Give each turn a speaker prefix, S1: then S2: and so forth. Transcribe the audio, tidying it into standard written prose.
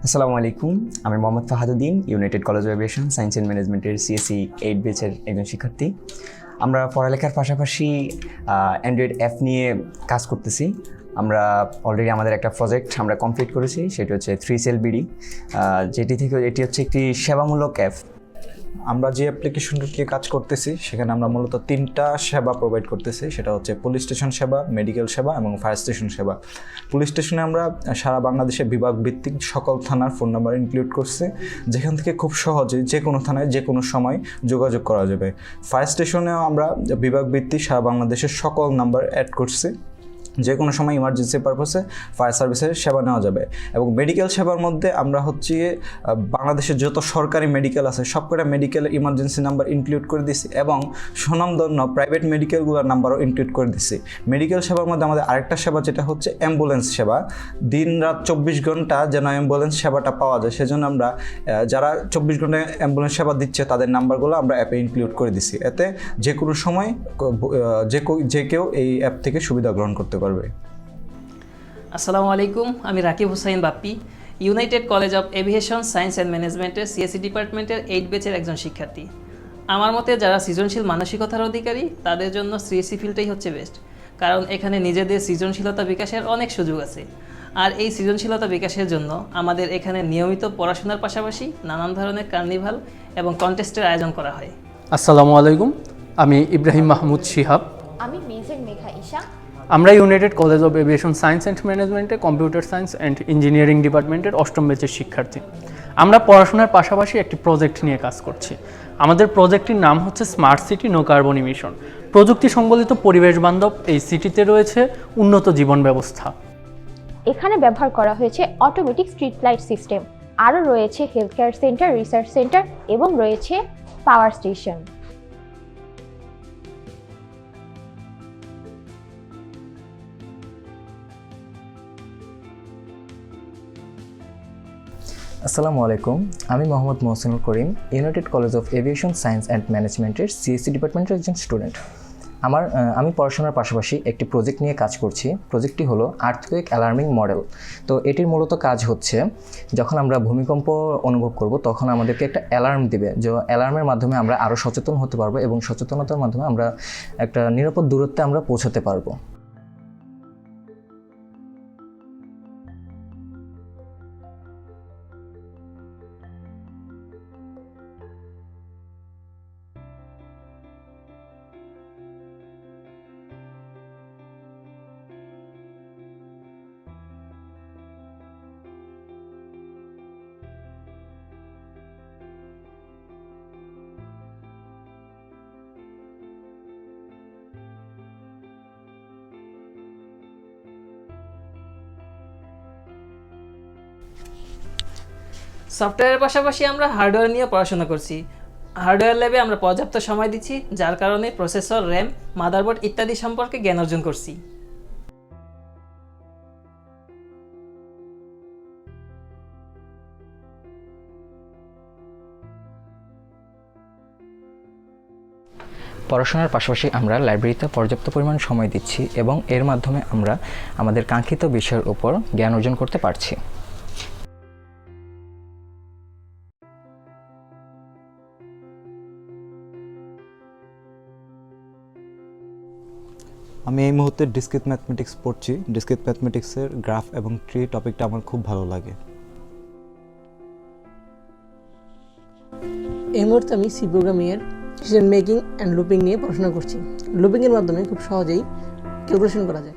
S1: আসসালামু আলাইকুম, আমি Mohammad Fahaduddin, United College of Aviation Science and ম্যানেজমেন্টের CSE 8 ব্যাচের একজন শিক্ষার্থী। আমরা পড়ালেখার পাশাপাশি অ্যান্ড্রয়েড অ্যাপ নিয়ে কাজ করতেছি। আমরা অলরেডি আমাদের একটা প্রজেক্ট আমরা কমপ্লিট করেছি, সেটি হচ্ছে 3 বিডি, এটি হচ্ছে একটি সেবামূলক অ্যাপ।
S2: আমরা যে অ্যাপ্লিকেশনটি কাজ করতেছি সেখানে আমরা মূলত 3টা সেবা প্রোভাইড করতেছি, সেটা হচ্ছে পুলিশ স্টেশন সেবা, মেডিকেল সেবা এবং ফায়ার স্টেশন সেবা। পুলিশ স্টেশনে আমরা সারা বাংলাদেশে বিভাগ ভিত্তিক সকল থানার ফোন নাম্বার ইনক্লুড করছি, যেখান থেকে খুব সহজে যে কোনো থানায় যে কোনো সময় যোগাযোগ করা যাবে। ফায়ার স্টেশনেও আমরা বিভাগ ভিত্তিক সারা বাংলাদেশের সকল নাম্বার অ্যাড করছি, যে কোনো সময় ইমার্জেন্সি পারপাসে ফায়ার সার্ভিসের সেবা নেওয়া যাবে। এবং মেডিকেল সেবার মধ্যে আমরা হচ্ছে বাংলাদেশের যত সরকারি মেডিকেল আছে সবকটা মেডিকেলের ইমার্জেন্সি নাম্বার ইনক্লুড করে দিছি এবং স্বনামধন্য প্রাইভেট মেডিকেলগুলোর নাম্বারও ইনক্লুড করে দিছি। মেডিকেল সেবার মধ্যে আমাদের আরেকটা সেবা যেটা হচ্ছে অ্যাম্বুলেন্স সেবা, দিন রাত 24 ঘন্টা যেন অ্যাম্বুলেন্স সেবাটা পাওয়া যায়, সেজন্য আমরা যারা 24 ঘন্টা অ্যাম্বুলেন্স সেবা দিচ্ছে তাদের নাম্বারগুলো আমরা অ্যাপে ইনক্লুড করে দিছি। এতে যে কোনো সময় যে কেউ এই অ্যাপ থেকে সুবিধা গ্রহণ করতে পারবে।
S3: আসসালামু আলাইকুম, আমি Rakib Hussain Bappi, United College of Aviation Science and ম্যানেজমেন্টের CSE ডিপার্টমেন্টের 8 ব্যাচের একজন শিক্ষার্থী। আমার মতে যারা সৃজনশীল মানসিকতার অধিকারী তাদের জন্য CSE ফিল্ডটাই হচ্ছে বেস্ট, কারণ এখানে নিজেদের সৃজনশীলতা বিকাশের অনেক সুযোগ আছে। আর এই সৃজনশীলতা বিকাশের জন্য আমাদের এখানে নিয়মিত পড়াশোনার পাশাপাশি নানান ধরনের কার্নিভাল এবং কন্টেস্টের আয়োজন করা হয়।
S4: আসসালামু আলাইকুম, আমি ইব্রাহিম মাহমুদ শিহাব।
S5: আমি মেঘা ঈশা।
S4: আমরা United College of Aviation Science and ম্যানেজমেন্টে কম্পিউটার সায়েন্স অ্যান্ড ইঞ্জিনিয়ারিং ডিপার্টমেন্টের 8ম ব্যাচের শিক্ষার্থী। আমরা পড়াশোনার পাশাপাশি একটি প্রজেক্ট নিয়ে কাজ করছি। আমাদের প্রজেক্টটির নাম হচ্ছে smart city no carbon emission. প্রযুক্তি সংবলিত পরিবেশ বান্ধব এই সিটিতে রয়েছে উন্নত জীবন ব্যবস্থা।
S5: এখানে ব্যবহার করা হয়েছে অটোমেটিক স্ট্রিট লাইট সিস্টেম, আরও রয়েছে health care centre, research centre এবং রয়েছে পাওয়ার স্টেশন।
S1: আসসালামু আলাইকুম, আমি Mohammad Mohsinul Karim, United College of Aviation Science and ম্যানেজমেন্টের CSE ডিপার্টমেন্টের একজন স্টুডেন্ট। আমি পড়াশোনার পাশাপাশি একটি প্রজেক্ট নিয়ে কাজ করছি। প্রজেক্টটি হলো আর্থকুয়েক অ্যালার্মিং মডেল। তো এটির মূলত কাজ হচ্ছে, যখন আমরা ভূমিকম্প অনুভব করব তখন আমাদেরকে একটা অ্যালার্ম দিবে, যে অ্যালার্মের মাধ্যমে আমরা আরও সচেতন হতে পারবো এবং সচেতনতার মাধ্যমে আমরা একটা নিরাপদ দূরত্বে আমরা পৌঁছাতে পারবো।
S3: সফটওয়্যারের পাশাপাশি আমরা হার্ডওয়্যার নিয়ে পড়াশোনা করছি। হার্ডওয়্যার ল্যাবে আমরা পর্যাপ্ত সময় দিচ্ছি, যার কারণে প্রসেসর, র্যাম, মাদারবোর্ড ইত্যাদি সম্পর্কে জ্ঞান অর্জন করছি।
S1: পড়াশোনার পাশাপাশি আমরা লাইব্রেরিতে পর্যাপ্ত পরিমাণ সময় দিচ্ছি এবং এর মাধ্যমে আমরা আমাদের কাঙ্ক্ষিত বিষয়ের উপর জ্ঞান অর্জন করতে পারছি।
S2: আমি এই মুহূর্তে ডিসক্রিট ম্যাথমেটিক্স পড়ছি। ডিসক্রিট ম্যাথমেটিক্সের গ্রাফ এবং ট্রি টপিকটা আমার খুব ভালো লাগে।
S6: এই মুহূর্তে আমি সি প্রোগ্রামিংয়ের ডিসিশন মেকিং অ্যান্ড লুপিং নিয়ে পড়াশোনা করছি। লুপিংয়ের মাধ্যমে খুব সহজেই ক্যালকুলেশন করা যায়।